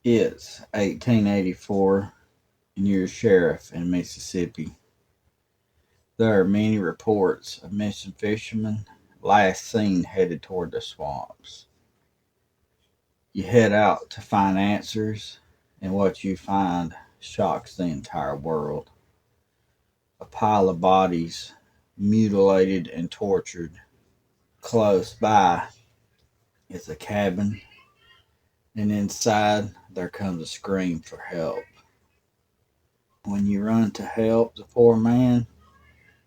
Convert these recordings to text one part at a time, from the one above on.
It's 1884 and you're a sheriff in Mississippi. There are many reports of missing fishermen last seen headed toward the swamps. You head out to find answers, and what you find shocks the entire world. A pile of bodies, mutilated and tortured. Close by is a cabin, and inside there comes a scream for help. When you run to help the poor man,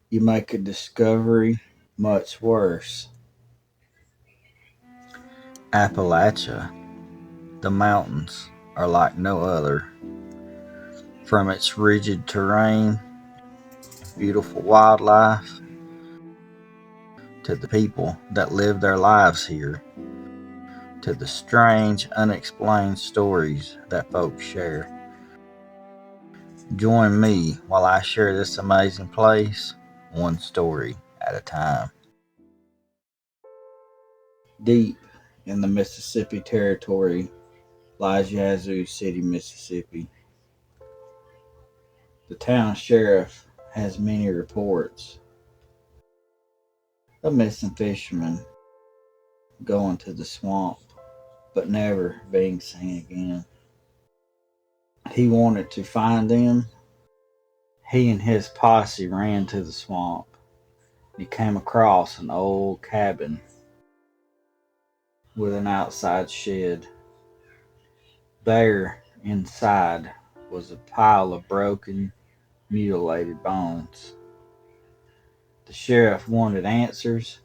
you make a discovery much worse. Appalachia, the mountains, are like no other. From its rigid terrain, beautiful wildlife, to the people that live their lives here, to the strange, unexplained stories that folks share. Join me while I share this amazing place, one story at a time. Deep in the Mississippi Territory lies Yazoo City, Mississippi. The town sheriff has many reports of missing fishermen going to the swamp but never being seen again. He wanted to find them. He and his posse ran to the swamp. He came across an old cabin with an outside shed. There, inside, was a pile of broken, mutilated bones. The sheriff wanted answers.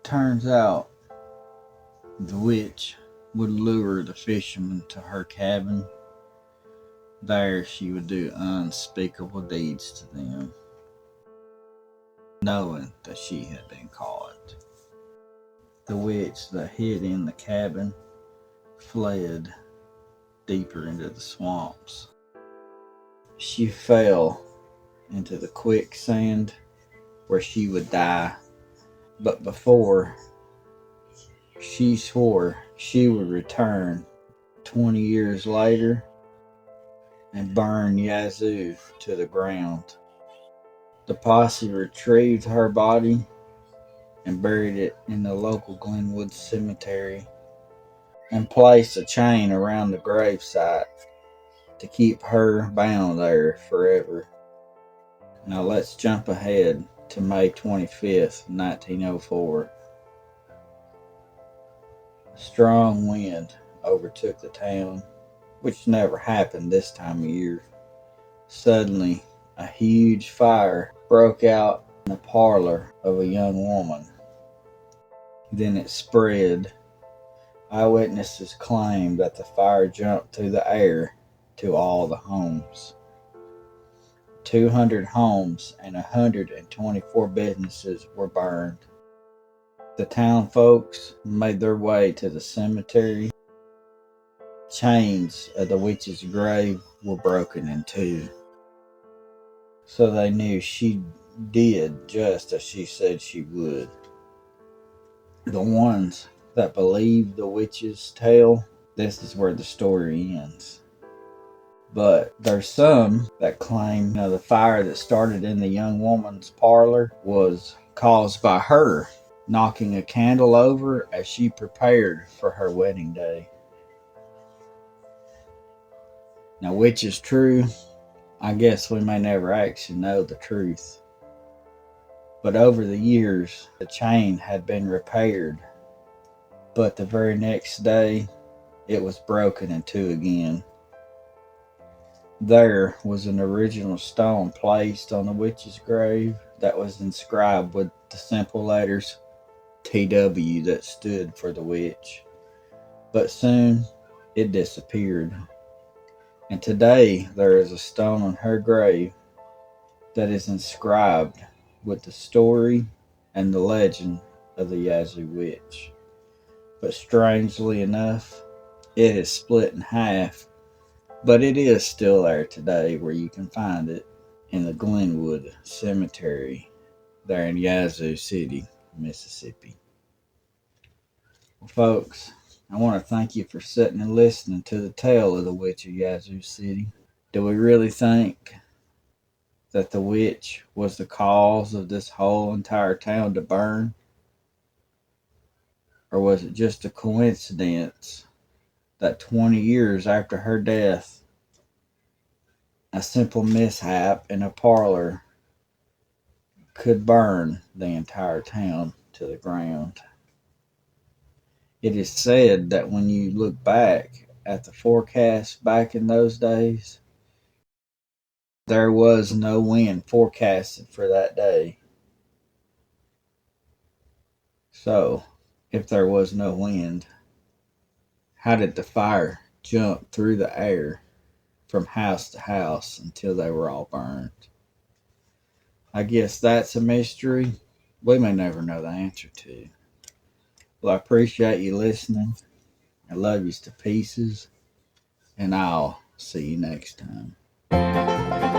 Turns out the witch would lure the fishermen to her cabin. There she would do unspeakable deeds to them, knowing that she had been caught. The witch that hid in the cabin fled deeper into the swamps. She fell into the quicksand where she would die. But before she swore she would return 20 years later and burn Yazoo to the ground. The posse retrieved her body and buried it in the local Glenwood cemetery and placed a chain around the gravesite to keep her bound there forever. Now let's jump ahead to May 25th, 1904. A strong wind overtook the town, which never happened this time of year. Suddenly, a huge fire broke out in the parlor of a young woman. Then it spread. Eyewitnesses claimed that the fire jumped through the air to all the homes. 200 homes and 124 businesses were burned. The town folks made their way to the cemetery. Chains of the witch's grave were broken in two, so they knew she did just as she said she would. The ones that believed the witch's tale, this is where the story ends. But there's some that claim the fire that started in the young woman's parlor was caused by her knocking a candle over as she prepared for her wedding day. Now, which is true? I guess we may never actually know the truth. But over the years, the chain had been repaired. But the very next day, it was broken in two again. There was an original stone placed on the witch's grave that was inscribed with the simple letters TW that stood for the witch. But soon it disappeared. And today there is a stone on her grave that is inscribed with the story and the legend of the Yazoo witch. But strangely enough, it is split in half, but it is still there today where you can find it in the Glenwood Cemetery there in Yazoo City, Mississippi. Well, folks, I want to thank you for sitting and listening to the tale of the witch of Yazoo City. Do we really think that the witch was the cause of this whole entire town to burn? Or was it just a coincidence that 20 years after her death, a simple mishap in a parlor could burn the entire town to the ground? It is said that when you look back at the forecast back in those days, there was no wind forecasted for that day. So, if there was no wind, how did the fire jump through the air from house to house until they were all burned? I guess that's a mystery we may never know the answer to. Well, I appreciate you listening. I love you to pieces, and I'll see you next time.